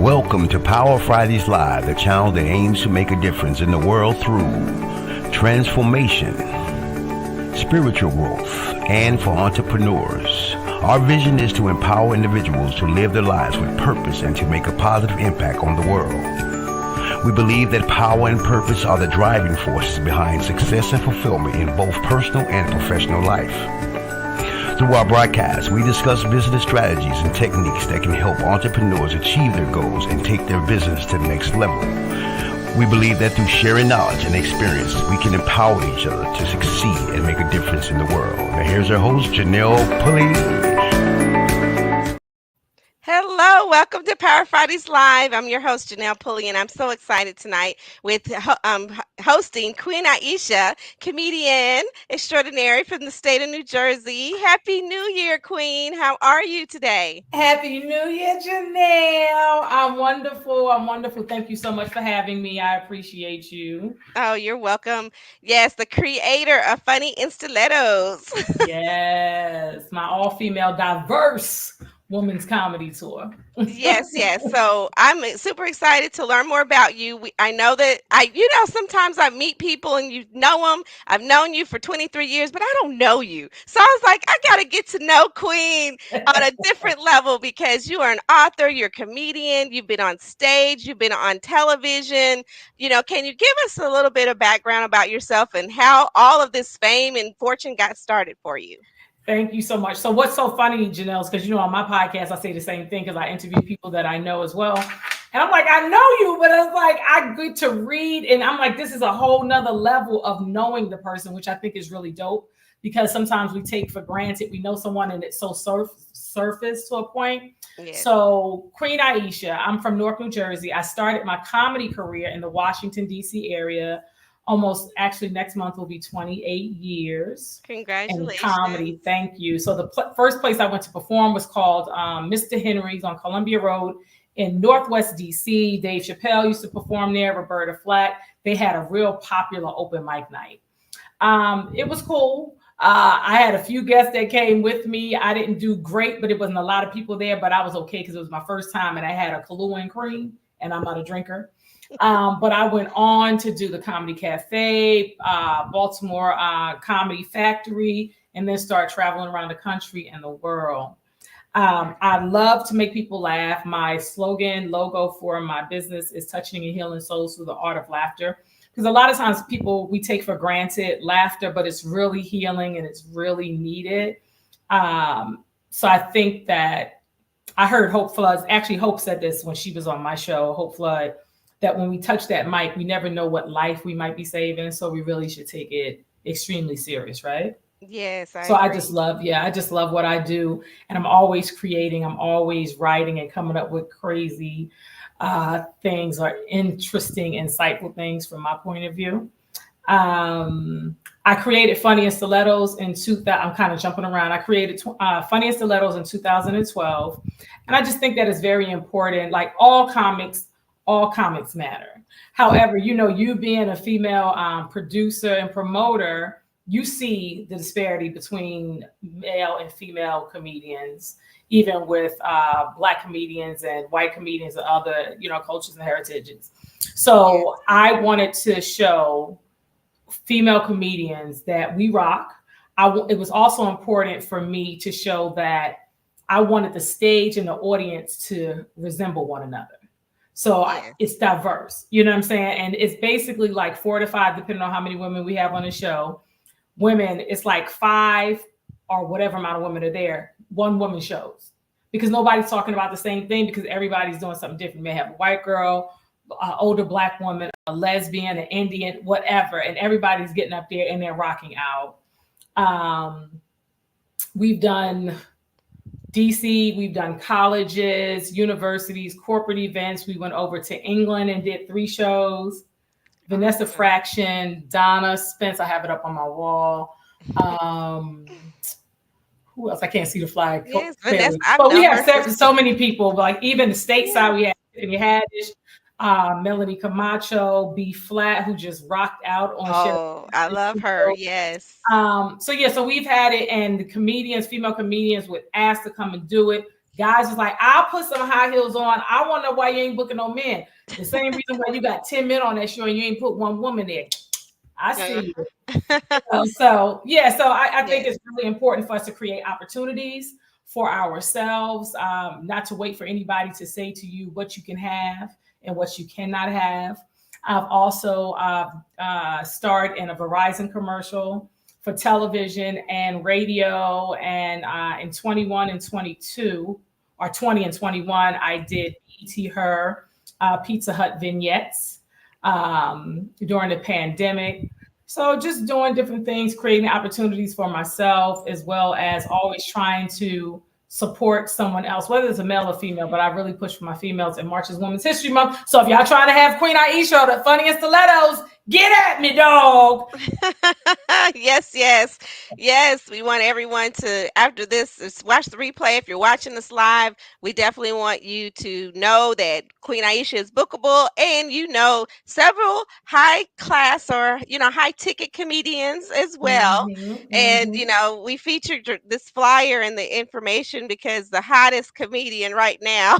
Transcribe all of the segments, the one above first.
Welcome to Power Fridays Live, the channel that aims to make a difference in the world through transformation, spiritual growth, and for entrepreneurs. Our vision is to empower individuals to live their lives with purpose and to make a positive impact on the world. We believe that power and purpose are the driving forces behind success and fulfillment in both personal and professional life. Through our broadcast, we discuss business strategies and techniques that can help entrepreneurs achieve their goals and take their business to the next level. We believe that through sharing knowledge and experience, we can empower each other to succeed and make a difference in the world. Now here's our host, Janelle Pulley. Hello, welcome to Power Fridays Live. I'm your host, Janelle Pulley, and I'm so excited tonight with hosting Queen Aishah, comedian extraordinary from the state of New Jersey. Happy New Year, Queen. How are you today? Happy New Year, Janelle. I'm wonderful. Thank you so much for having me. I appreciate you. Oh, you're welcome. Yes, the creator of Funny in Stilettos. Yes, my all-female diverse women's comedy tour. Yes. So I'm super excited to learn more about you. I know that sometimes I meet people and you know them. I've known you for 23 years, but I don't know you. So I was like, I got to get to know Queen on a different level because you are an author, you're a comedian, you've been on stage, you've been on television. Can you give us a little bit of background about yourself and how all of this fame and fortune got started for you? Thank you so much. So what's so funny, Janelle, is because, on my podcast, I say the same thing because I interview people that I know as well. And I'm like, I know you, but it's like, I get to read. And I'm like, this is a whole nother level of knowing the person, which I think is really dope because sometimes we take for granted. We know someone and it's so surface to a point. Yeah. So Queen Aishah, I'm from Newark, New Jersey. I started my comedy career in the Washington, D.C. area. Almost actually next month will be 28 years. Congratulations. In comedy. Thank you. So the first place I went to perform was called Mr. Henry's on Columbia Road in Northwest DC. Dave Chappelle used to perform there, Roberta Flack. They had a real popular open mic night. It was cool. I had a few guests that came with me. I didn't do great, but it wasn't a lot of people there, but I was okay because it was my first time and I had a Kahlua and cream and I'm not a drinker. But I went on to do the Comedy Cafe, Baltimore Comedy Factory, and then start traveling around the country and the world. I love to make people laugh. My slogan, logo for my business is touching and healing souls through the art of laughter. Because a lot of times we take for granted laughter, but it's really healing and it's really needed. So I think that I heard Hope Flood, actually Hope said this when she was on my show, Hope Flood, that when we touch that mic, we never know what life we might be saving. So we really should take it extremely serious, right? Yes. I just love what I do. And I'm always creating, I'm always writing and coming up with crazy things or interesting, insightful things from my point of view. I created Funny in Stilettos in 2000. I'm kind of jumping around. I created Funny in Stilettos in 2012. And I just think that is very important. Like all comics matter. However, you being a female producer and promoter, you see the disparity between male and female comedians, even with Black comedians and white comedians and other, cultures and heritages. So I wanted to show female comedians that we rock. It was also important for me to show that I wanted the stage and the audience to resemble one another. So it's diverse, you know what I'm saying? And it's basically like 4 to 5, depending on how many women we have on the show. Women, it's like 5 or whatever amount of women are there, one woman shows. Because nobody's talking about the same thing because everybody's doing something different. You may have a white girl, an older Black woman, a lesbian, an Indian, whatever. And everybody's getting up there and they're rocking out. We've done DC, we've done colleges, universities, corporate events. We went over to England and did 3 shows. Vanessa Fraction, Donna Spence, I have it up on my wall. Who else? I can't see the flag. Yes, Vanessa, but we have so many people, like even the stateside, we had Tiffany Haddish, Melanie Camacho, B Flat, who just rocked out on show. I love her. Yes. So we've had it, and the comedians, female comedians, would ask to come and do it. Guys was like, I'll put some high heels on. I want to know why you ain't booking no men. The same reason why you got 10 men on that show and you ain't put one woman there. I see you. So yeah, so I think Yes. it's really important for us to create opportunities for ourselves, not to wait for anybody to say to you what you can have and what you cannot have. I've also starred in a Verizon commercial for television and radio, and in 21 and 22, or 20 and 21, I did ET Her Pizza Hut vignettes during the pandemic. So just doing different things, creating opportunities for myself, as well as always trying to support someone else, whether it's a male or female, but I really push for my females in March is Women's History Month. So if y'all trying to have Queen Aishah, the funniest stilettos, get at me, dog. Yes, yes, yes. We want everyone to, after this, watch the replay. If you're watching this live, we definitely want you to know that Queen Aishah is bookable, and several high class or high ticket comedians as well. Mm-hmm, And mm-hmm. we featured this flyer and the information because the hottest comedian right now.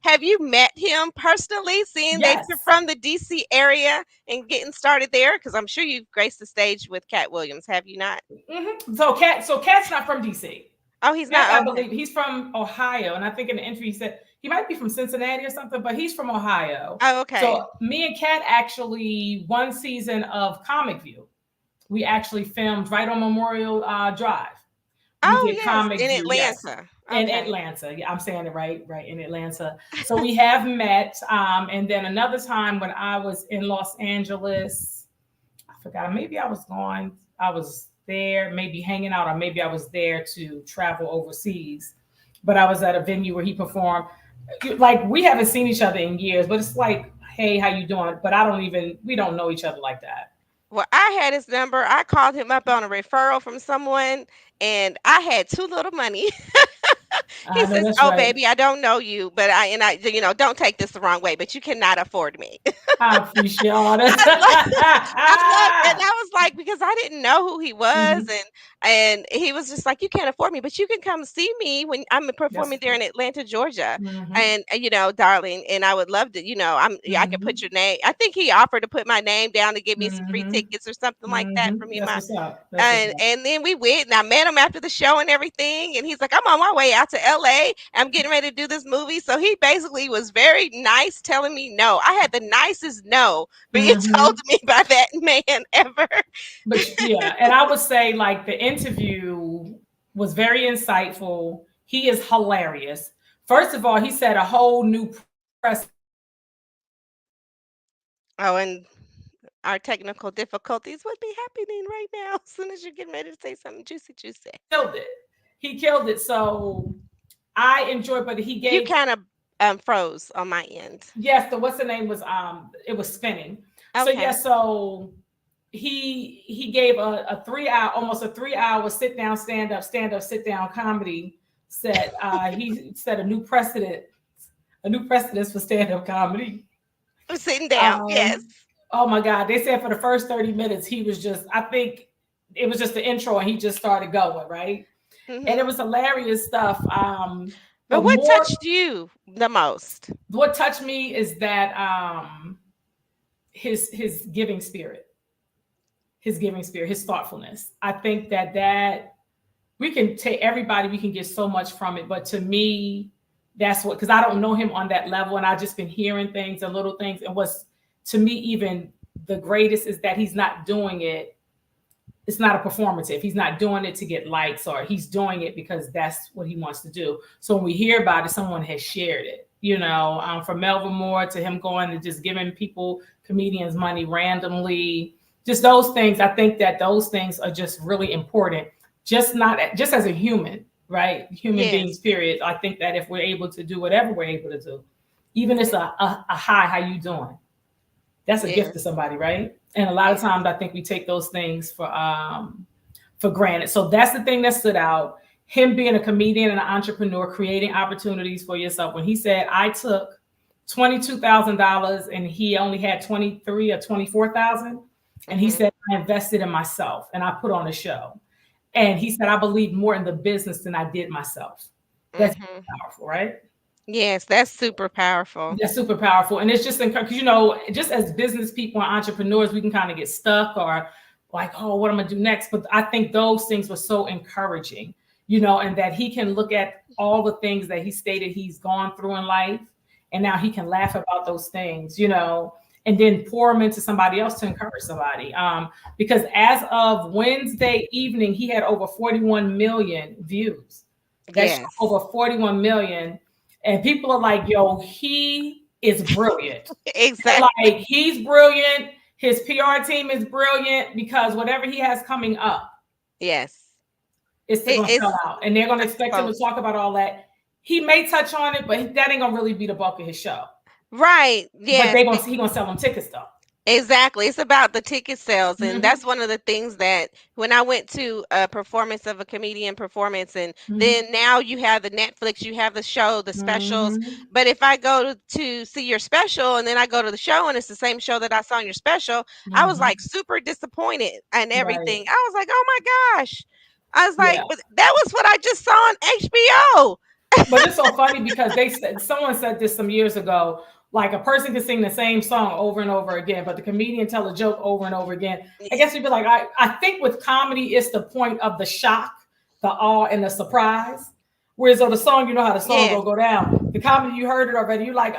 Have you met him personally, seeing that you're Yes. from the DC area and getting started there? Because I'm sure you've graced the stage with Cat Williams, have you not? Mm-hmm. So Cat's not from DC. Oh, he's Cat, not. I Okay. believe he's from Ohio, and I think in the interview he said he might be from Cincinnati or something, but he's from Ohio. Oh, okay. So me and Cat actually one season of Comic View. We actually filmed right on Memorial Drive. We Oh, did yes, Comic in View, yes, Atlanta. in Okay. Atlanta. Yeah, I'm saying it right in Atlanta. So we have met. And then another time when I was in Los Angeles, I forgot. Maybe I was gone. I was there, maybe hanging out, or maybe I was there to travel overseas. But I was at a venue where he performed. Like we haven't seen each other in years, but it's like, hey, how you doing? But we don't know each other like that. Well, I had his number. I called him up on a referral from someone, and I had too little money. He I know says, that's "Oh, right. baby, I don't know you, but don't take this the wrong way, but you cannot afford me." I appreciate all this. And I was like, because I didn't know who he was, Mhm. and he was just like, you can't afford me, but you can come see me when I'm performing That's there in Atlanta, Georgia, mhm. and darling, and I would love to, I could put Mhm. your name. I think he offered to put my name down to give me some free Mhm. tickets or something like that for Mhm. me and That's my what's up. That's what's and up. and then we went, and I met him after the show and everything, and he's like, I'm on my way out to LA. I'm getting ready to do this movie. So he basically was very nice telling me no. I had the nicest no being told Mhm. to me by that man ever. But yeah, and I would say like the interview was very insightful. He is hilarious. First of all, he set a whole new press. Oh, and our technical difficulties would be happening right now as soon as you're getting ready to say something juicy, juicy. Killed it. He killed it. So I enjoyed, but he You gave kind of froze on my end. yes, the what's the name was it was spinning. So yeah, Okay. so he gave a 3 hour, almost a 3 hour sit down, stand up, sit down comedy set. He set a new precedent for stand up comedy. I'm sitting down. Yes. Um, oh my God, they said for the first 30 minutes he was just, I think it was just the intro and he just started going right, and it Hmm. was hilarious stuff. But But what more, touched you the most? what touched me is that his giving spirit, his thoughtfulness. I think that we can take everybody, we can get so much from it. But to me, that's what, because I don't know him on that level, and I've just been hearing things and little things. And what's to me even the greatest is that he's not doing it. It's not a performative. He's not doing it to get likes, or he's doing it because that's what he wants to do. So when we hear about it, someone has shared it. From Melvin Moore to him going and just giving people, comedians, money randomly, just those things. I think that those things are just really important. Just as a human, right? Human beings, Yes. period. I think that if we're able to do whatever we're able to do, even if it's Yes. a hi, how you doing? That's a gift to Yes. somebody, right? And a lot of Yes. times I think we take those things for granted. So that's the thing that stood out. Him being a comedian and an entrepreneur, creating opportunities for yourself. When he said, I took $22,000 and he only had 23 or 24,000. And he Hmm. said, I invested in myself and I put on a show. And he said, I believe more in the business than I did myself. That's Mhm. powerful, right? Yes, that's super powerful. That's super powerful. And it's just because, just as business people and entrepreneurs, we can kind of get stuck or like, oh, what am I gonna do next? But I think those things were so encouraging, and that he can look at all the things that he stated he's gone through in life. And now he can laugh about those things, and then pour them into somebody else to encourage somebody. Because as of Wednesday evening, he had over 41 million views. That's Yes. over 41 million. And people are like, yo, he is brilliant. They're Exactly. like, he's brilliant. His PR team is brilliant because whatever he has coming up, Yes. it's going to sell It's out. And they're going to expect him so to talk about all that. He may touch on it, but that ain't going to really be the bulk of his show. right. But Yes. he going to sell them tickets though. Exactly. It's about the ticket sales. And Mm-hmm. that's one of the things that when I went to a performance of a comedian performance, and Mm-hmm. then now you have the Netflix, you have the show, the specials. Mm-hmm. But if I go to see your special and then I go to the show and it's the same show that I saw in your special, I was Mm-hmm. like super disappointed and Right. everything. I was like, oh my gosh. I was like, Yeah. but that was what I just saw on HBO. But it's so funny because someone said this some years ago. Like a person can sing the same song over and over again, but the comedian tell a joke over and over again. I guess you'd be like, I think with comedy, it's the point of the shock, the awe, and the surprise. Whereas on the song, you know how the song Yes. go down. The comedy, you heard it already. You're like,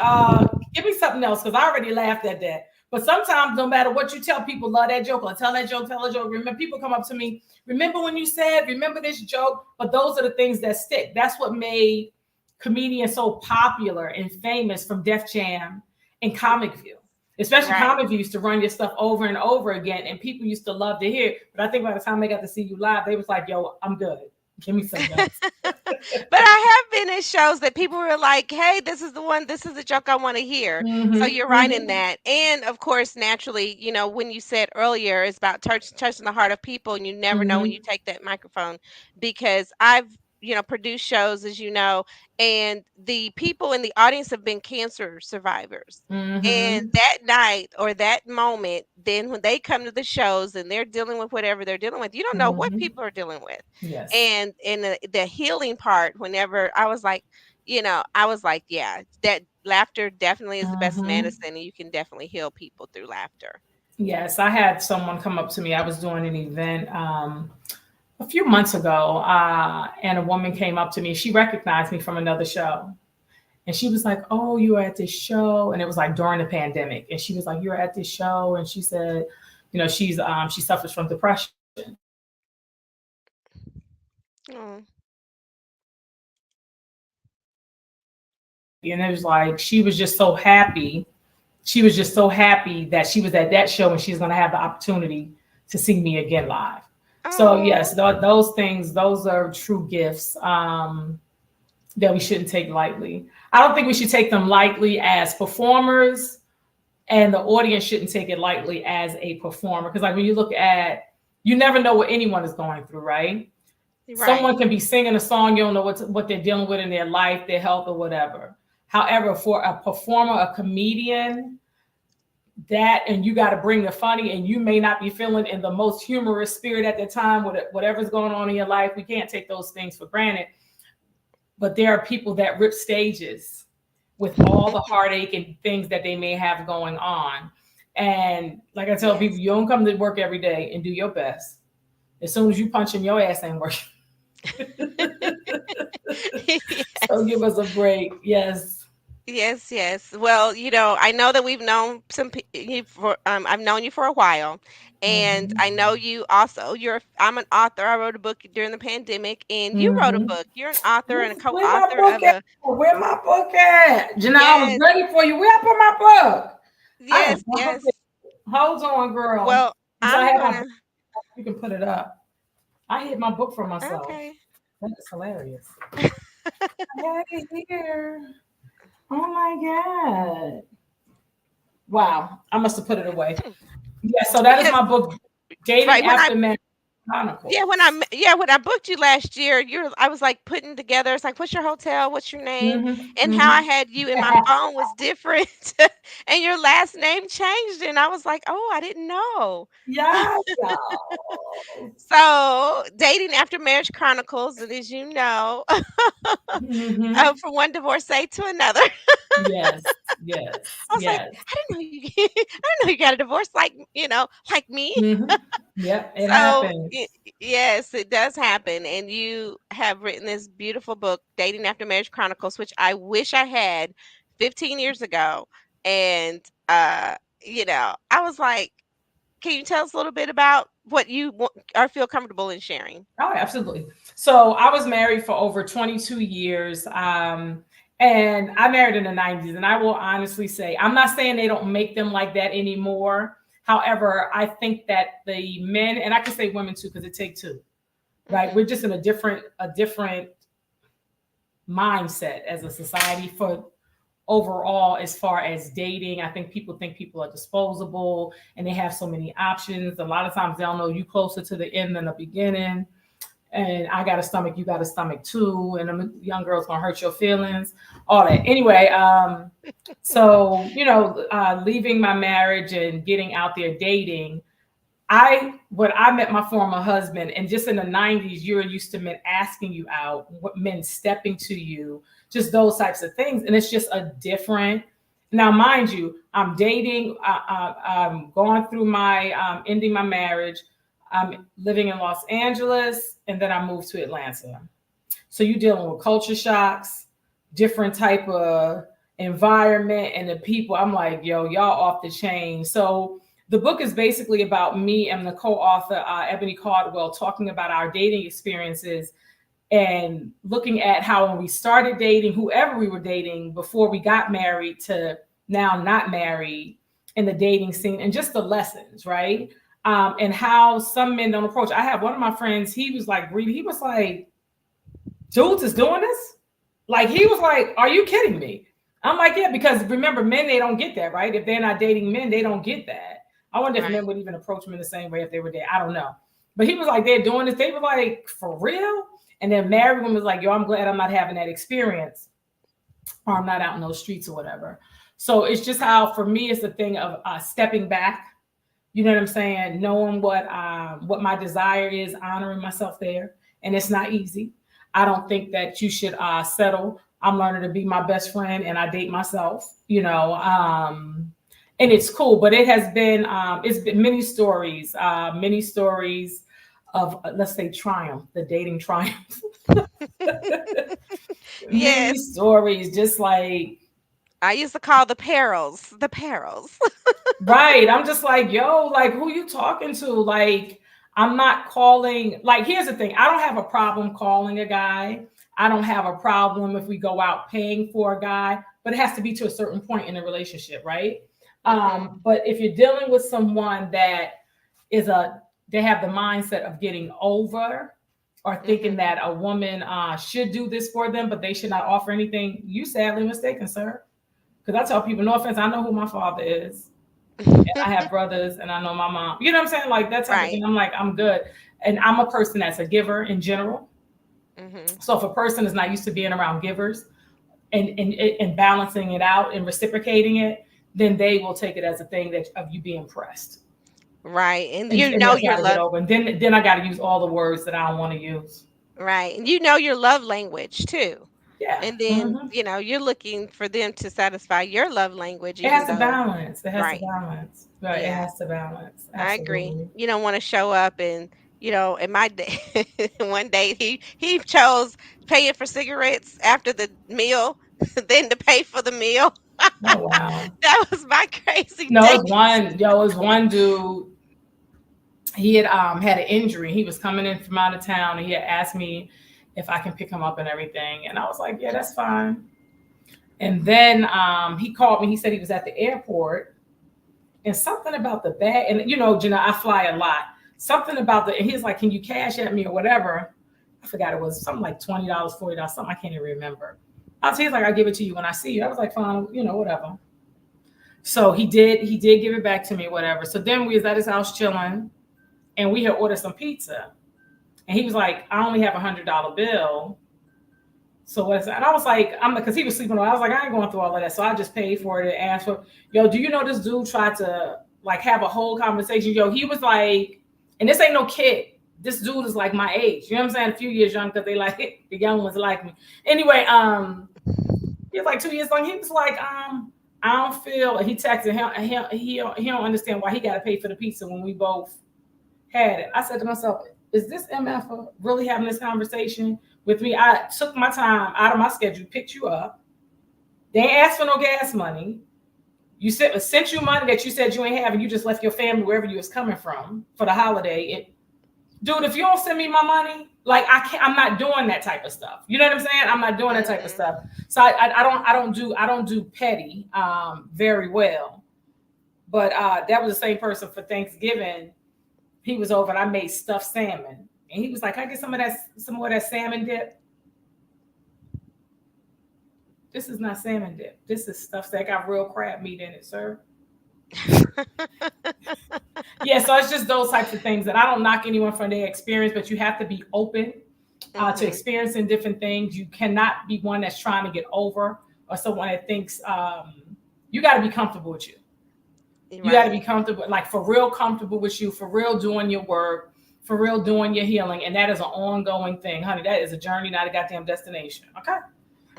give me something else because I already laughed at that. But sometimes, no matter what you tell people, love that joke or tell that joke, tell a joke. Remember, people come up to me, remember when you said, remember this joke? But those are the things that stick. That's what made comedians so popular and famous from Def Jam and Comic View. Especially Right. Comic View used to run your stuff over and over again, and people used to love to hear it. But I think by the time they got to see you live, they was like, yo, I'm good. Give me something else. But I have been in shows that people were like, "Hey, this is the one. This is the joke I want to hear." So Mm-hmm, you're right in mm-hmm, that. And of course, naturally, when you said earlier, it's about touching the heart of people, and you never know when mm-hmm, you take that microphone. Because I've produced shows, as you know, and the people in the audience have been cancer survivors. And mm-hmm. that night or that moment, then when they come to the shows and they're dealing with whatever they're dealing with, you don't know what Mm-hmm. people are dealing with. Yes. And in the healing part, whenever I was like, yeah, that laughter definitely is the best Mm-hmm. medicine, and you can definitely heal people through laughter. Yes, I had someone come up to me. I was doing an event a few months ago, and a woman came up to me. She recognized me from another show. And she was like, "Oh, you were at this show," and it was like during the pandemic. And she was like, "You were at this show," and she said, she suffers from depression. Mm. And it was like she was just so happy. She was just so happy that she was at that show and she's going to have the opportunity to see me again live. So Oh, yes, those things, those are true gifts that we shouldn't take lightly. I don't think we should take them lightly as performers, and the audience shouldn't take it lightly as a performer. Because like when you look at, you never know what anyone is going through, right? right. Someone can be singing a song, you don't know what they're dealing with in their life, their health, or whatever. However, for a performer, a comedian, and you got to bring the funny, and you may not be feeling in the most humorous spirit at the time, whatever's going on in your life. We can't take those things for granted. But there are people that rip stages with all the heartache and things that they may have going on. And like I tell people, Yes. you don't come to work every day and do your best. As soon as you punch in, your ass ain't working. So Yes. give us a break. Yes. Yes, yes. Well, I know that we've known you for I've known you for a while, and I Mm-hmm. know you also. I'm an author. I wrote a book during the pandemic, and you wrote a Mm-hmm. book. You're an author and a Where my co-author book of at? a Where my book at? Janelle, I was yes, ready for you. Where I put my book? I have yes, my book yes. there. Hold on, girl. Well, Since I I'm have my gonna book, you can put it up. I hid my book from myself. okay. That is hilarious. I have it here. Oh my God. Wow. I must have put it away. Yeah, so that is Because my book, Dating right when I After Marriage. Chronicles. Yeah, when I booked you last year, I was like putting together. It's like, what's your hotel? What's your name? Hmm. And how I Hmm. had you, and my phone was different, and your last name changed, and I was like, oh, I didn't know. Yes, y'all. So, dating after marriage chronicles, and as you know, Hmm. from one divorcee to another. Yes, yes, I was like, yes. I didn't know you. I didn't know you got a divorce like like me. Hmm. Yep, it So, happens. yes, it does happen. And you have written this beautiful book, Dating After Marriage Chronicles, which I wish I had 15 years ago. And, I was like, can you tell us a little bit about what you or feel comfortable in sharing? Oh, absolutely. So I was married for over 22 years. And I married in the 90s. And I will honestly say, I'm not saying they don't make them like that anymore. However, I think that the men, and I can say women too, because it takes two, right? Hmm. We're just in a different mindset as a society for overall as far as dating. I think people are disposable and they have so many options. A lot of times they'll know you closer to the end than the beginning. And I got a stomach, you got a stomach too, and them young girls gonna hurt your feelings, all that. Anyway, so leaving my marriage and getting out there dating, when I met my former husband, and just in the 90s, you're used to men asking you out, men stepping to you, just those types of things. And it's just a different, now, mind you, I'm dating, I'm going through my ending my marriage. I'm living in Los Angeles, and then I moved to Atlanta. So you're dealing with culture shocks, different type of environment, and the people. I'm like, yo, y'all off the chain. So the book is basically about me and the co-author, Ebony Caldwell, talking about our dating experiences and looking at how when we started dating, whoever we were dating before we got married to now not married, in the dating scene, and just the lessons, right? And how some men don't approach. I have one of my friends, he was like, dudes is doing this? Like, he was like, are you kidding me? I'm like, yeah, because remember, men, they don't get that, right? If they're not dating men, they don't get that. I wonder if men Right. would even approach men the same way if they were there. I don't know. But he was like, they're doing this. They were like, for real? And then married woman was like, yo, I'm glad I'm not having that experience, or I'm not out in those streets or whatever. So it's just Right. how, for me, it's the thing of stepping back. You know what I'm saying? Knowing what my desire is, honoring myself there, and it's not easy. I don't think that you should settle. I'm learning to be my best friend, and I date myself. And it's cool. But it's been many stories of let's say triumph, the dating triumph. Many Yes. stories, just like, I used to call the perils the perils. right. I'm just like, yo, like, who you talking to? Like, I'm not calling. Like, here's the thing. I don't have a problem calling a guy. I don't have a problem if we go out paying for a guy, but it has to be to a certain point in the relationship, right? Hmm. But if you're dealing with someone that is they have the mindset of getting over, or thinking Hmm. that a woman should do this for them, but they should not offer anything, you sadly mistaken, sir. Because I tell people, no offense, I know who my father is. I have brothers and I know my mom. You know what I'm saying? Like that type of thing. Right. I'm like, I'm good. And I'm a person that's a giver in general. Hmm. So if a person is not used to being around givers and balancing it out and reciprocating it, then they will take it as a thing that of you being pressed. Right. And And that's got to get over. And then I got to use all the words that I don't want to use. right. And you know your love language too. Yeah. And then, Hmm. you're looking for them to satisfy your love language, It even has to though, balance. It has to right. balance. Right. It Yeah, has to balance. I agree. Absolutely. You don't want to show up and, in my day, one day he chose paying for cigarettes after the meal, then to pay for the meal. Oh wow. That was my crazy No, date. it was one dude. He had an injury. He was coming in from out of town, and he had asked me if I can pick him up and everything. And I was like, yeah, that's fine. And then he called me. He said he was at the airport, and something about the bag. And Janelle, I fly a lot. Something about and he's like, can you cash at me or whatever? I forgot, it was something like $20, $40, something I can't even remember. He's like, I'll give it to you when I see you. I was like, fine, whatever. So he did give it back to me, whatever. So then we was at his house chilling, and we had ordered some pizza. And he was like, I only have $100 bill. So what's that? And I was like, because he was sleeping on. I was like, I ain't going through all of that. So I just paid for it and asked for, yo, do you know this dude tried to like have a whole conversation? Yo, he was like, and this ain't no kid. This dude is like my age. You know what I'm saying? A few years young because they like the young ones like me. Anyway, he was like 2 years young. He was like, I don't feel. He texted him, and he don't understand why he got to pay for the pizza when we both had it. I said to myself, is this MF really having this conversation with me? I took my time out of my schedule, picked you up. They ain't asked for no gas money. You sent you money that you said you ain't having. You just left your family wherever you was coming from for the holiday. Dude, if you don't send me my money, like I'm not doing that type of stuff. You know what I'm saying? I'm not doing that type of stuff. So I don't do petty very well. But that was the same person for Thanksgiving. He was over and I made stuffed salmon. And he was like, can I get some more of that salmon dip? This is not salmon dip. This is stuff that got real crab meat in it, sir. Yeah, so it's just those types of things that I don't knock anyone from their experience, but you have to be open to experiencing different things. You cannot be one that's trying to get over or someone that thinks you got to be comfortable with you. Right. You got to be comfortable, like for real comfortable with you, for real doing your work, for real doing your healing. And that is an ongoing thing, honey. That is a journey, not a goddamn destination. Okay.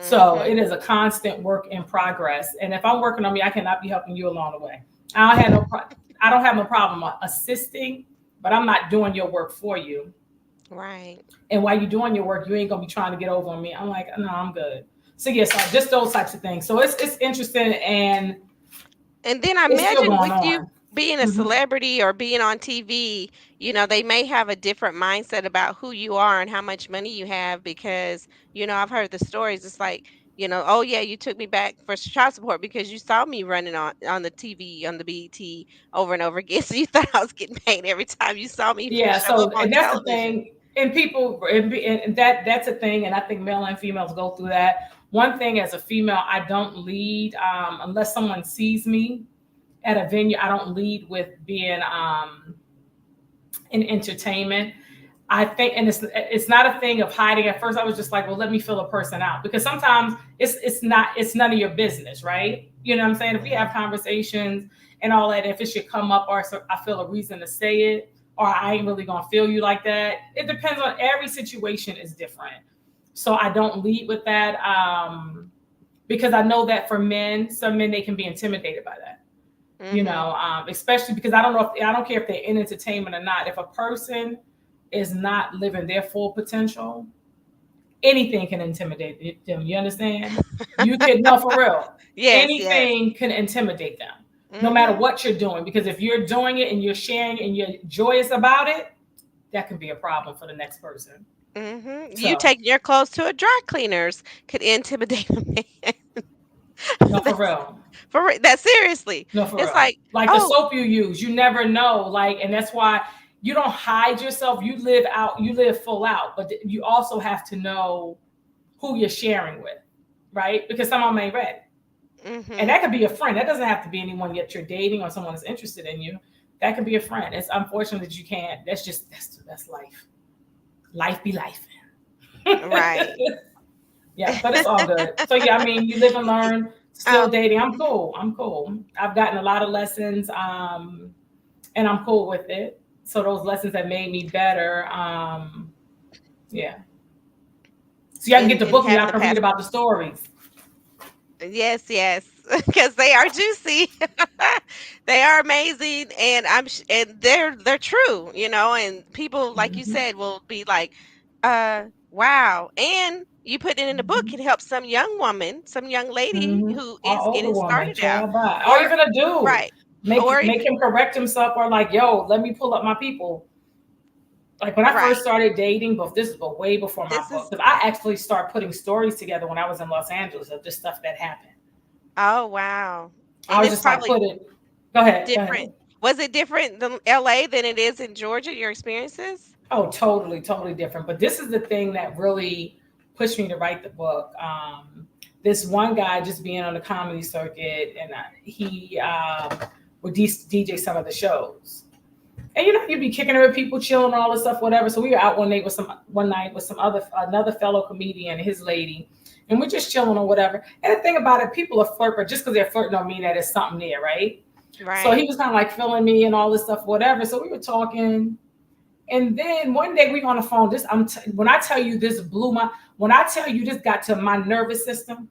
So it is a constant work in progress. And if I'm working on me, I cannot be helping you along the way. I don't have no problem assisting, but I'm not doing your work for you. Right. And while you're doing your work, you ain't gonna be trying to get over on me. I'm like, no, I'm good. So yes, just those types of things. So it's interesting, and then I imagine with you being a celebrity or being on TV, you know, they may have a different mindset about who you are and how much money you have because, you know, I've heard the stories. It's like, you know, oh yeah, you took me back for child support because you saw me running on the TV, on the BET over and over again. So you thought I was getting paid every time you saw me show up on and that's television. The thing. And people, and that's a thing. And I think male and females go through that. One thing as a female, I don't lead unless someone sees me at a venue. I don't lead with being in entertainment. I think, and it's not a thing of hiding. At first, I was just like, well, let me fill a person out, because sometimes it's none of your business, right? You know what I'm saying? If we have conversations and all that, if it should come up, or I feel a reason to say it, or I ain't really gonna feel you like that. It depends on, every situation is different. So I don't lead with that because I know that for men, some men, they can be intimidated by that. You know, especially because I don't care if they're in entertainment or not. If a person is not living their full potential, anything can intimidate them. You understand? You can, no, for real. Anything can intimidate them, no matter what you're doing. Because if you're doing it and you're sharing and you're joyous about it, that can be a problem for the next person. So, you taking your clothes to a dry cleaners could intimidate a man. No, for real. That seriously. No, for it's real. like the soap you use, you never know. And that's why you don't hide yourself. You live full out, but you also have to know who you're sharing with, right? Because someone may read. And that could be a friend. That doesn't have to be anyone that you're dating or someone that's interested in you. That could be a friend. It's unfortunate that you can't. That's life. Life be life. Right. Yeah, but it's all good. So yeah, I mean, you live and learn. Still dating. I'm cool. I've gotten a lot of lessons, and I'm cool with it. So those lessons have made me better. Yeah. So y'all can get the book and y'all can read about the stories. Yes, because they are juicy. They are amazing, and and they're true, you know. And people, like you said, will be like, wow. And you put it in the book can help some young woman, some young lady who is getting started out, or even a dude, right? Make him correct himself, or like, yo, let me pull up my people. Like when I first started dating, but this is way before my book, because I actually started putting stories together when I was in Los Angeles of this stuff that happened. Oh wow! I was just like, go ahead. Different. Go ahead. Was it different in LA than it is in Georgia? Your experiences? Oh, totally different. But this is the thing that really pushed me to write the book. This one guy just being on the comedy circuit, and he would DJ some of the shows. And you know, you'd be kicking it with people, chilling, all this stuff, whatever. So we were out one night with another fellow comedian and his lady, and we're just chilling or whatever. And the thing about it, people are flirting, but just because they're flirting don't mean that it's something there, right? So he Right. was kind of like feeling me and all this stuff, whatever. So we were talking, and then one day we on the phone. When I tell you this when I tell you this got to my nervous system,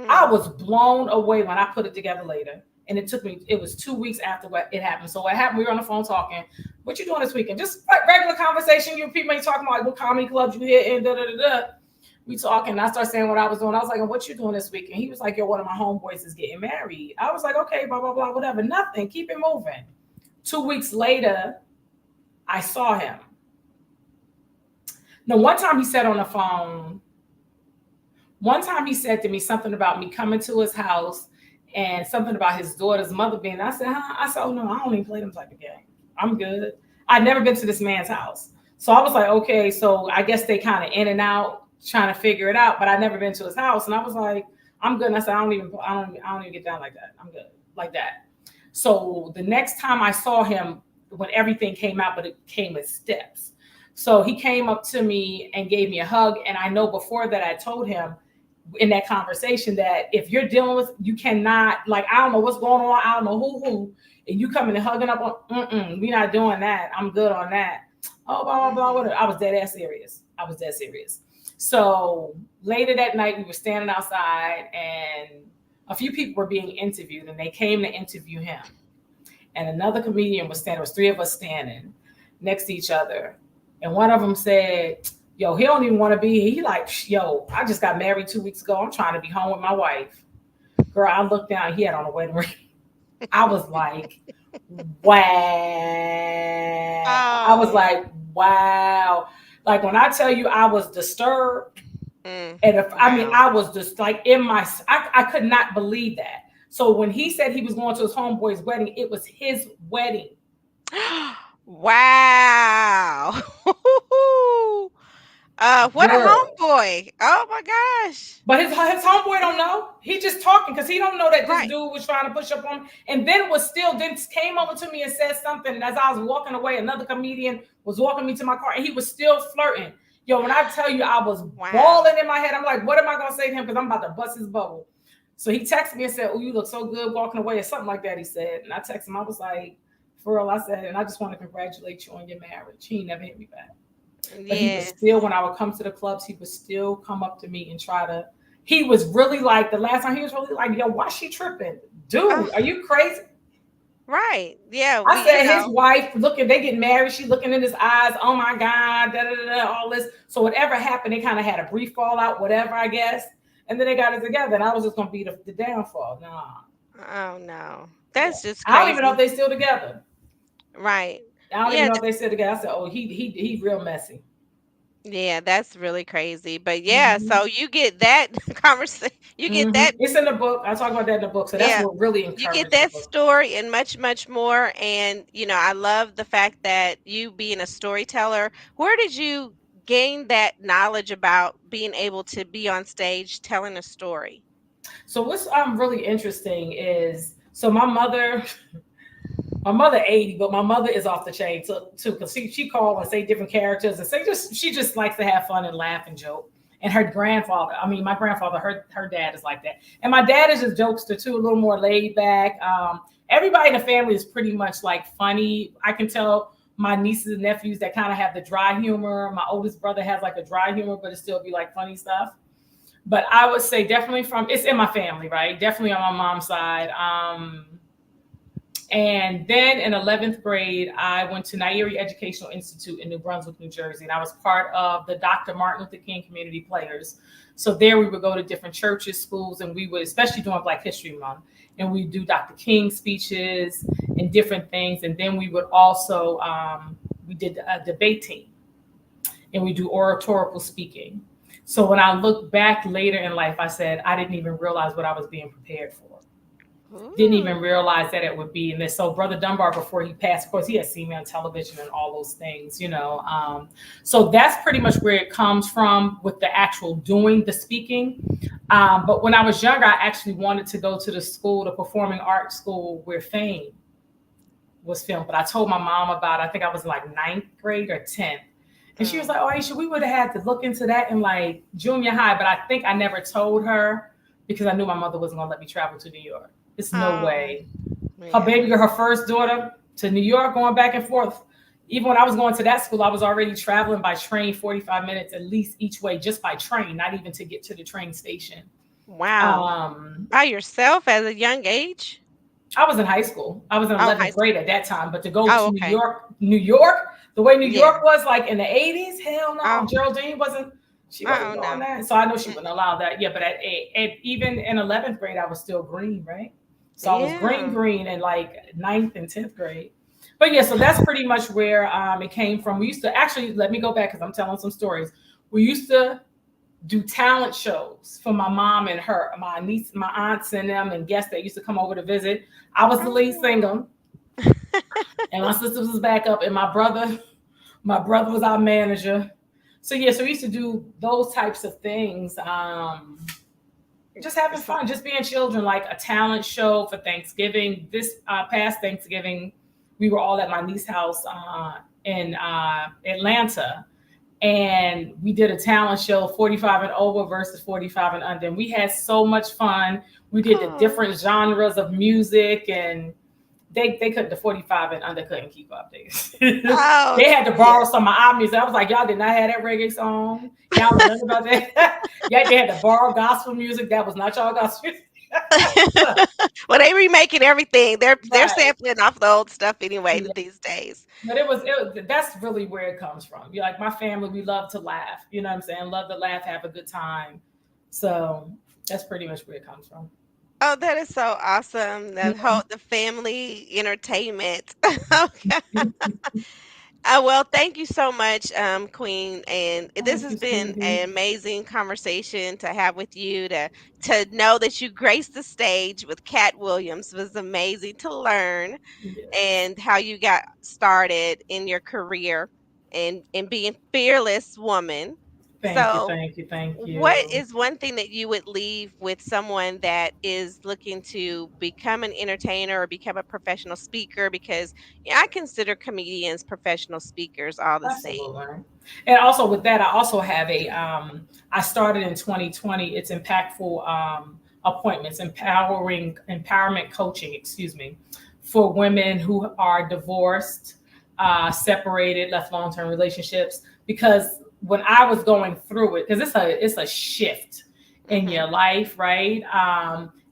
I Mm. was blown away when I put it together later. And it was 2 weeks after what it happened. So what happened, we were on the phone talking, what you doing this weekend? Just like regular conversation. You people ain't talking about like what comedy clubs you hit and da da da da. We talking. I started saying what I was doing. I was like, what you doing this weekend? He was like, yo, one of my homeboys is getting married. I was like, okay, blah, blah, blah, whatever. Nothing. Keep it moving. 2 weeks later, I saw him. Now, one time he said to me something about me coming to his house and something about his daughter's mother being. I said, huh? I said, oh no, I don't even play them type of game. I'm good. I'd never been to this man's house. So I was like, okay, so I guess they kind of in and out trying to figure it out, but I'd never been to his house. And I was like, I'm good. And I said, I don't even get down like that. I'm good like that. So the next time I saw him, when everything came out, but it came with steps. So he came up to me and gave me a hug. And I know before that I told him in that conversation that if you're dealing with, you cannot, like, I don't know what's going on. I don't know who, and you coming and hugging up on, we're not doing that. I'm good on that. Oh, blah, blah, blah, blah. I was dead ass serious. So later that night, we were standing outside and a few people were being interviewed and they came to interview him. And another comedian was standing. There was three of us standing next to each other. And one of them said, yo, he don't even want to be here. He like, yo, I just got married 2 weeks ago. I'm trying to be home with my wife. Girl, I looked down. He had on a wedding ring. I was like, wow. I was like, wow. Like when I tell you I was disturbed, and I was just like I could not believe that. So when he said he was going to his homeboy's wedding, it was his wedding. Wow. What a Girl. homeboy. Oh my gosh. But his homeboy don't know. He just talking because he don't know that this Right. dude was trying to push up on him. And then came over to me and said something. And as I was walking away, another comedian was walking me to my car and he was still flirting. Yo, when I tell you I was bawling in my head, I'm like, what am I going to say to him? Because I'm about to bust his bubble. So he texted me and said, oh, you look so good walking away or something like that, he said. And I texted him. I was like, for real, I said, and I just want to congratulate you on your marriage. He never hit me back. But he was still, when I would come to the clubs, he would still come up to me and he was really like, the last time he was really like, yo, why she tripping? Dude, are you crazy? Right. Yeah. I said his wife they get married. She looking in his eyes. Oh my God, all this. So whatever happened, they kind of had a brief fallout, whatever, I guess. And then they got it together. And I was just going to be the downfall. Nah. Oh no. That's just crazy. I don't even know if they still together. Right. I don't even know if they still together. I said, oh, he real messy. Yeah, that's really crazy. But yeah, so you get that conversation. You get that. It's in the book. I talk about that in the book. So that's what really encourages. You get that story and much, much more. And I love the fact that you being a storyteller. Where did you gain that knowledge about being able to be on stage telling a story? So what's really interesting is, so my mother 80, but my mother is off the chain too, because she call and say different characters and she just likes to have fun and laugh and joke. And her grandfather, my grandfather, her dad is like that. And my dad is just jokester too, a little more laid back. Everybody in the family is pretty much like funny. I can tell my nieces and nephews that kind of have the dry humor. My oldest brother has like a dry humor, but it still be like funny stuff. But I would say definitely it's in my family, right? Definitely on my mom's side. And then in 11th grade, I went to Nairi Educational Institute in New Brunswick, New Jersey. And I was part of the Dr. Martin Luther King Community Players. So there we would go to different churches, schools, and we would, especially during Black History Month, and we do Dr. King speeches and different things. And then we would also, we did a debate team and we do oratorical speaking. So when I look back later in life, I said, I didn't even realize what I was being prepared for. Ooh. Didn't even realize that it would be. And then, so Brother Dunbar, before he passed, of course, he had seen me on television and all those things, So that's pretty much where it comes from with the actual doing the speaking. But when I was younger, I actually wanted to go to the Performing Arts School where Fame was filmed. But I told my mom about it. I think I was like ninth grade or 10th. And she was Mm. like, "Oh, Aisha, we would have had to look into that in like junior high." But I think I never told her because I knew my mother wasn't going to let me travel to New York. It's no Oh, way. Her baby yeah. girl, her first daughter to New York, going back and forth. Even when I was going to that school, I was already traveling by train 45 minutes at least each way, just by train, not even to get to the train station. Wow. Um, By yourself at a young age? I was in high school. I was in Oh, high 11th grade school. at that time. But to go Oh, to okay. New York, the way New Yeah. York was like in the 80s, hell no. Oh, Geraldine wasn't, she wasn't oh doing no. that. So I know she Mm, wouldn't allow that. Yeah, but even in 11th grade, I was still green, right? So I was yeah. green in like ninth and 10th grade. But yeah, so that's pretty much where it came from. We used to actually, let me go back because I'm telling some stories. We used to do talent shows for my mom and her, my niece, my aunts and them, and guests that used to come over to visit. I was the lead Oh. singer, and my sister was back up, and my brother was our manager. So yeah, so we used to do those types of things. Just having So, fun, just being children, like a talent show for Thanksgiving. This past Thanksgiving, we were all at my niece's house in Atlanta, and we did a talent show 45 and over versus 45 and under. And we had so much fun. We did the oh, different genres of music, and they couldn't, the 45 and under couldn't keep up. oh, They had to borrow yeah. some of our music. I was like, y'all did not have that reggae song. Y'all know nothing about that. Yeah, they had to borrow gospel music. That was not y'all gospel music. Well, they remaking everything. They're Right. sampling off the old stuff anyway Yeah. these days. But that's really where it comes from. You like my family, we love to laugh. You know what I'm saying? Love to laugh, have a good time. So that's pretty much where it comes from. Oh, that is so awesome. The family entertainment. Okay. Well, thank you so much, Queen. And this Thank has you, been sweetie. an amazing conversation to have with you. To know that you graced the stage with Cat Williams was amazing to learn, Yes. and how you got started in your career and being fearless woman. Thank you, So, thank you, thank what you. is one thing that you would leave with someone that is looking to become an entertainer or become a professional speaker? Because I consider comedians professional speakers all the same. Absolutely. And also with that, I also have I started in 2020. It's impactful appointments, empowerment coaching, excuse me, for women who are divorced, separated, left long-term relationships. Because when I was going through it, because it's a shift in Hmm. your life, right?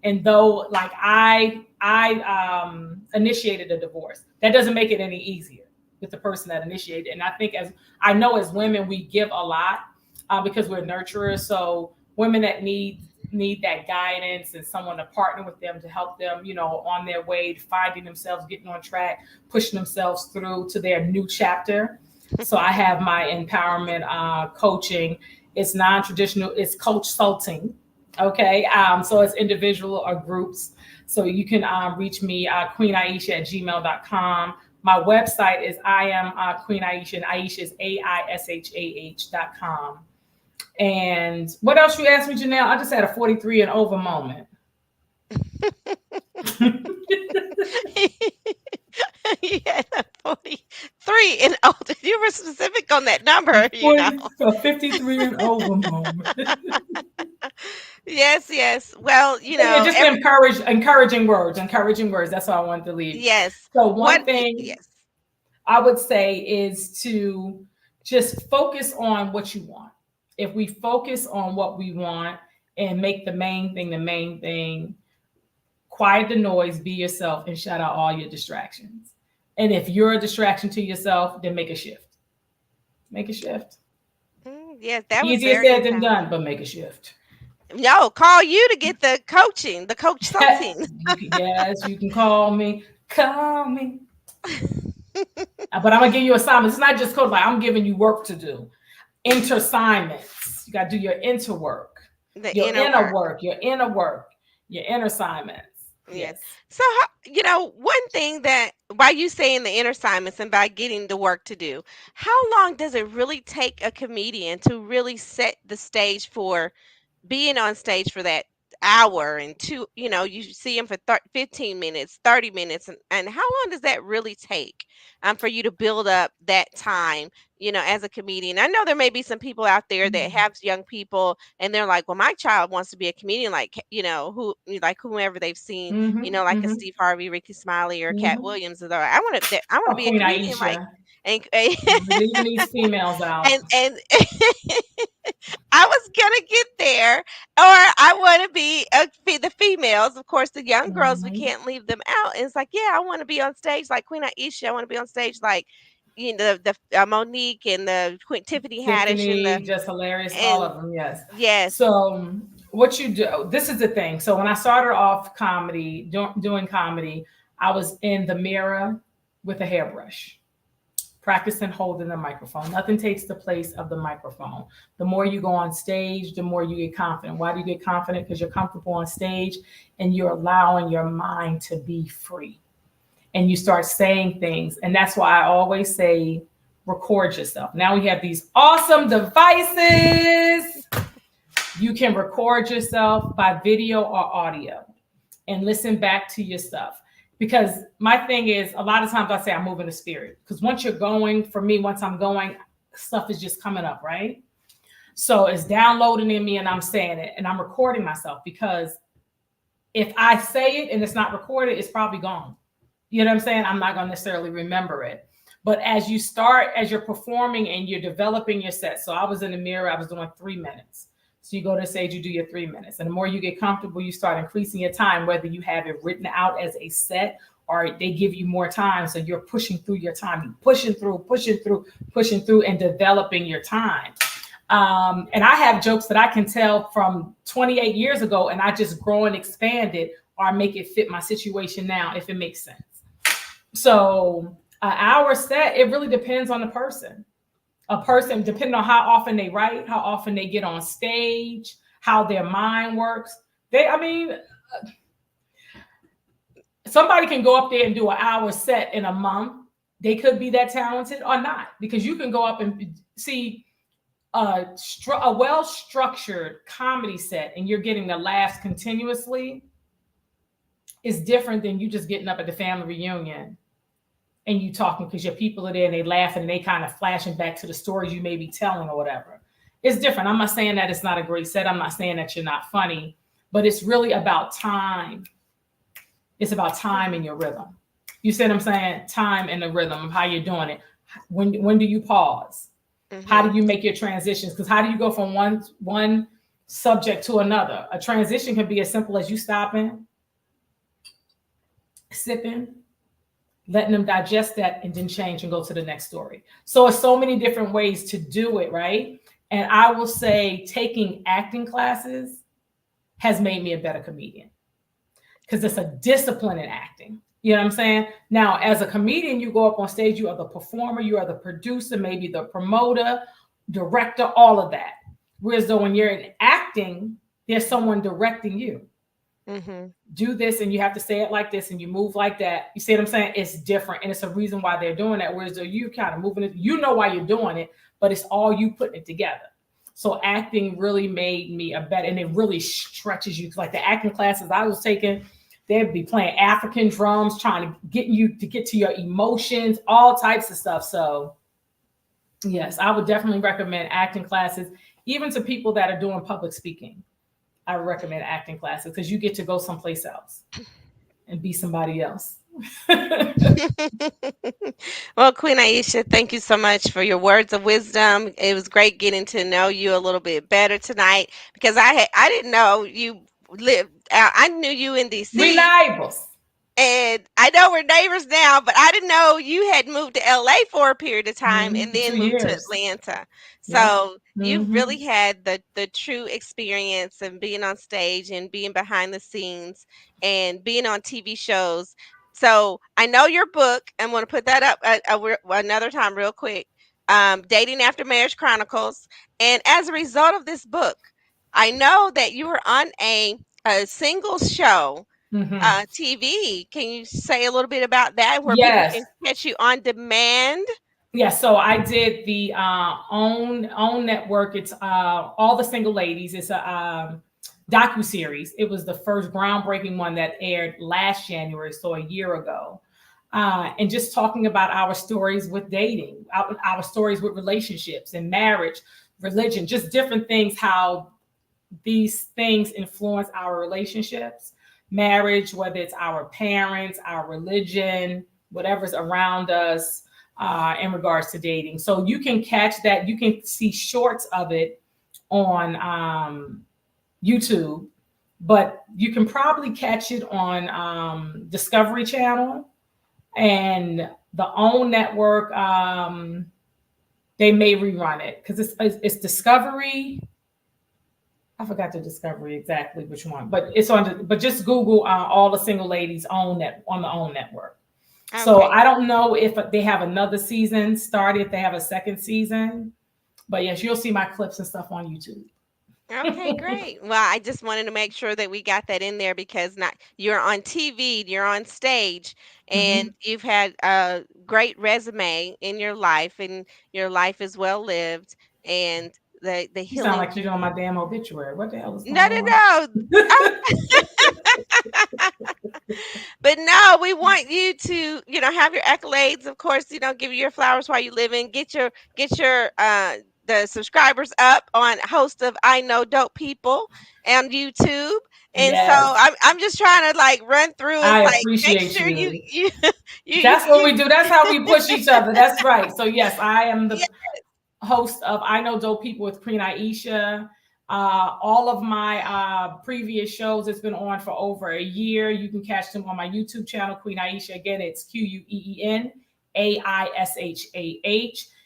And though like I initiated a divorce, that doesn't make it any easier with the person that initiated. And I think as I know as women, we give a lot because we're nurturers. So women that need that guidance and someone to partner with them to help them, on their way to finding themselves, getting on track, pushing themselves through to their new chapter. So I have my empowerment coaching. It's non-traditional. It's coach consulting. Okay. So it's individual or groups. So you can reach me, Queen Aishah at gmail.com. My website is I am Queen Aishah, and Aisha is AISHAH.com. And what else you asked me, Janelle? I just had a 43 and over moment. Yeah, 43 and older. You were specific on that number. 40, a 53 and over moment. Yes, yes. Well, Yeah, just encouraging words. That's all I wanted to leave. yes. So What? one thing Yes. I would say is to just focus on what you want. If we focus on what we want and make the main thing, quiet the noise, be yourself, and shut out all your distractions. And if you're a distraction to yourself, then make a shift. Make a shift. Yes, that was Easier very said than empowering. done, but make a shift. No, call you to get the coaching, the coach salting. Yes, you can call me. Call me. But I'm gonna give you assignments. It's not just code, like I'm giving you work to do. Inter assignments. You gotta do your inter work, The your inner inner work. work, your inner work, your inner assignments. Yes. Yes. So, one thing that by you saying the inner assignments and by getting the work to do, how long does it really take a comedian to really set the stage for being on stage for that? hour and two, you see them for 15 minutes, 30 minutes. And how long does that really take for you to build up that time, as a comedian? I know there may be some people out there that have young people and they're like, well, my child wants to be a comedian, like, like whomever they've seen, Mm-hmm, like a mm-hmm, Steve Harvey, Ricky Smiley, or Cat mm-hmm. Williams. Or I want to Or be a Queen comedian, like, Aishah. and Leaving these females out. and I was gonna get there, or I want to be the females. Of course, the young girls, we Mm-hmm. can't leave them out. And it's like, yeah, I want to be on stage like Queen Aisha. I want to be on stage like, the Monique and the Queen Tiffany Haddish Tiffany, just hilarious, all and of them, yes. yes. So what you do, this is the thing. So when I started off comedy, doing comedy, I was in the mirror with a hairbrush, practicing holding the microphone. Nothing takes the place of the microphone. The more you go on stage, the more you get confident. Why do you get confident? Because you're comfortable on stage and you're allowing your mind to be free. And you start saying things. And that's why I always say, record yourself. Now we have these awesome devices. You can record yourself by video or audio and listen back to your stuff. Because my thing is, a lot of times I say I move in the spirit. Because once you're going, for me, once I'm going, stuff is just coming up, right? So it's downloading in me and I'm saying it and I'm recording myself, because if I say it and it's not recorded, it's probably gone. You know what I'm saying? I'm not going to necessarily remember it. But as you're performing and you're developing your set. So I was in the mirror, I was doing 3 minutes. So you go to stage, you do your 3 minutes. And the more you get comfortable, you start increasing your time, whether you have it written out as a set or they give you more time. So you're pushing through your time, you're pushing through and developing your time. And I have jokes that I can tell from 28 years ago and I just grow and expand it or make it fit my situation now, if it makes sense. So our set, it really depends on the person. A person, depending on how often they write, how often they get on stage, how their mind works. Somebody can go up there and do an hour set in a month. They could be that talented or not, because you can go up and see a well-structured comedy set and you're getting the laughs continuously is different than you just getting up at the family reunion and you talking because your people are there and they laughing and they kind of flashing back to the stories you may be telling or whatever. It's different. I'm not saying that it's not a great set. I'm not saying that you're not funny, but it's really about time. It's about time and your rhythm. You see what I'm saying? Time and the rhythm of how you're doing it. When do you pause? Mm-hmm. How do you make your transitions? Because how do you go from one subject to another? A transition can be as simple as you stopping, sipping, letting them digest that, and then change and go to the next story. So it's so many different ways to do it, right? And I will say taking acting classes has made me a better comedian because it's a discipline in acting. You know what I'm saying? Now, as a comedian, you go up on stage, you are the performer, you are the producer, maybe the promoter, director, all of that. Whereas though when you're in acting, there's someone directing you. Mm-hmm. Do this and you have to say it like this and you move like that. You see what I'm saying? It's different. And it's a reason why they're doing that. Whereas though you kind of moving it, you know why you're doing it, but it's all you putting it together. So acting really made me a better, and it really stretches you. Like the acting classes I was taking, they'd be playing African drums, trying to get you to get to your emotions, all types of stuff. So yes, I would definitely recommend acting classes, even to people that are doing public speaking. I would recommend acting classes because you get to go someplace else and be somebody else. Well, Queen Aishah, thank you so much for your words of wisdom. It was great getting to know you a little bit better tonight because I didn't know you lived. I knew you in DC. We neighbors. And I know we're neighbors now, but I didn't know you had moved to LA for a period of time and then moved to Atlanta. So you really had the true experience of being on stage and being behind the scenes and being on TV shows. So I know your book. I'm going to put that up another time real quick. Dating After Marriage Chronicles. And as a result of this book, I know that you were on a singles show. TV. Can you say a little bit about that, where people can catch you on demand? Yeah, so I did the own network. It's all the single ladies. It's a docuseries. It was the first groundbreaking one that aired last January, so a year ago. And just talking about our stories with dating, our stories with relationships and marriage, religion, just different things, how these things influence our relationships, marriage, whether it's our parents, our religion, whatever's around us in regards to dating. So you can catch that. You can see shorts of it on YouTube, but you can probably catch it on Discovery Channel and the OWN network. They may rerun it because it's Discovery. I forgot the Discovery exactly which one, but it's on. But just Google all the single ladies on the OWN network. So Okay. I don't know if they have another season started, if they have a second season, but yes, you'll see my clips and stuff on YouTube. Okay, great. Well, I just wanted to make sure that we got that in there because not you're on TV, you're on stage, and Mhm. you've had a great resume in your life, and your life is well lived, and the You sound healing. like you're doing my damn obituary. What the hell is No, going no, on? no. Oh, but no, we want you to, have your accolades. Of course, give you your flowers while you live in. Get your the subscribers up on host of I Know Dope People on YouTube. And so Yes, I'm just trying to like run through. It's I like make appreciate sure you you. you That's what you we do. That's how we push each other. That's right. So yes, I am yeah. the host of I Know Dope People with Queen Aishah. All of my previous shows, it's been on for over a year. You can catch them on my YouTube channel, Queen Aishah. Again, it's QueenAishah.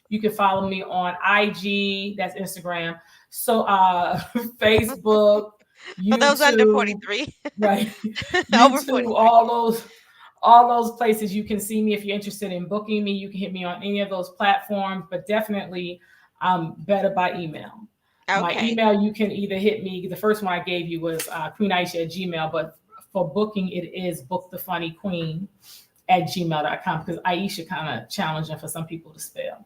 You can follow me on IG, that's Instagram. So Facebook, For those under YouTube, 43, right? over YouTube, 43. all those places you can see me. If you're interested in booking me, you can hit me on any of those platforms, but definitely better by email. My Okay. email, you can either hit me. The first one I gave you was queenaisha@gmail, but for booking, it is bookthefunnyqueen@gmail.com because Aisha kind of challenging for some people to spell.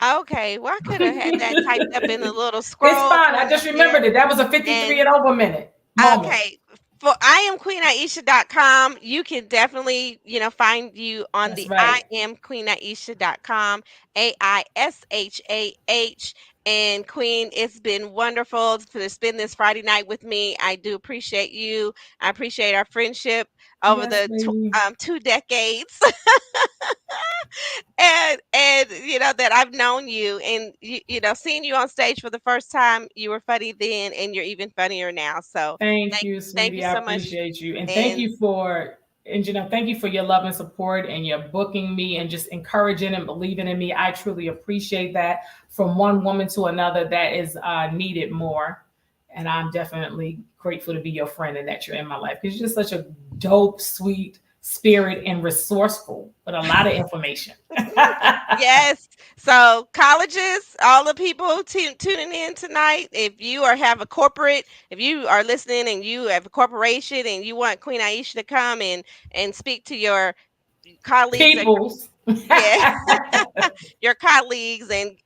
Okay. Well, I could have had that typed up in a little It's scroll fine. I point just up there. remembered it. That was a 53 And and over minute moment. okay. For I am queenaisha.com. You can definitely, find you on That's the I right. am queenaisha.com, AISHAH. And Queen, it's been wonderful to spend this Friday night with me. I do appreciate you. I appreciate our friendship over Yes, the baby. 2 decades. And that I've known you, and seeing you on stage for the first time, you were funny then and you're even funnier now. So Thank thank you, thank you sweetie. I so much. appreciate you. And thank And you for, and thank you for your love and support and your booking me and just encouraging and believing in me. I truly appreciate that from one woman to another that is needed more. And I'm definitely grateful to be your friend and that you're in my life because you're just such a dope, sweet spirit and resourceful with a lot of information. yes, so colleges, all the people tuning in tonight, if you are listening and you have a corporation and you want Queen Aisha to come and speak to your colleagues at Peoples. yeah, your colleagues and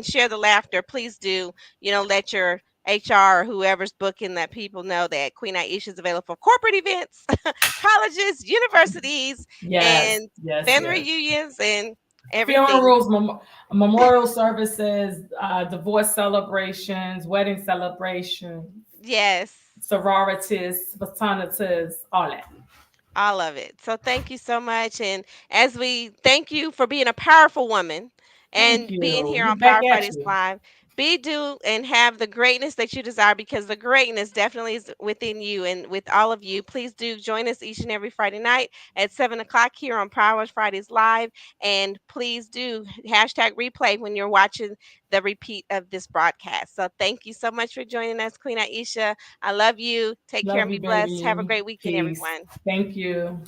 share the laughter, please do. Let your HR or whoever's booking that people know that Queen Aisha is available for corporate events, colleges, universities, Yes, and yes, family yes. reunions and everything. Funerals, memorial services, divorce celebrations, wedding celebrations, Yes. sororities, fraternities, all that. All of it. So thank you so much. And as we thank you for being a powerful woman Thank and being you. here You on back Power at Fridays you. Live, be do and have the greatness that you desire because the greatness definitely is within you and with all of you. Please do join us each and every Friday night at 7 o'clock here on Power Fridays Live. And please do hashtag replay when you're watching the repeat of this broadcast. So thank you so much for joining us, Queen Aisha. I love you. Take care Love and you, be blessed. Have a baby. great weekend, Peace. everyone. Thank you.